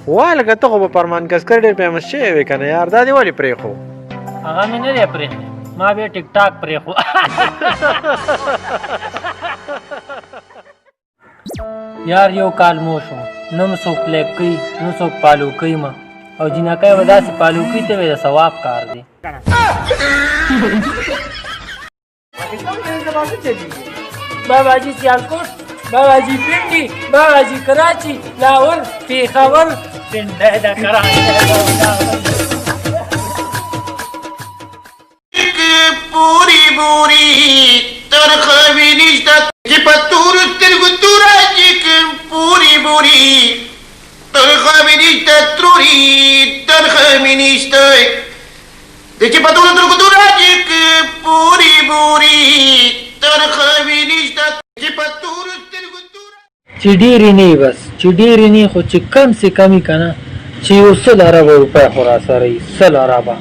وای لکه ته خو په فرمان کسکر ډېر فیمس شوی وې که نه یار دا دې ولې پرېښو هغه مې نه دی پرېښی ما بیا ټیک ټاک پرېښو یار یو کال مو شو نه مو څوک لیک کوي نه څوک پالو کوي ما او جینکۍ به داسې پالو کوي ته وایې د ثواب کار دی بابا جی سیالکوټ بابا جی پنډي بابا جی کراچي لاهور پېښور پنډی د کراچي پوری بوری ترخه مې نشته چې په تورو سترګو توره چې پوری بوری ترخه مې نشته تروري ترخه مې نشته چې په تورو سترګو توره چې پوری بوری ترخه مې نشته چې په تورو سترګو توره چې ډېرې نه بس چې ډېرې نه خو چې کم سے کم که نه چې یو 100 اربه روپۍ خو را سره وي 100 اربه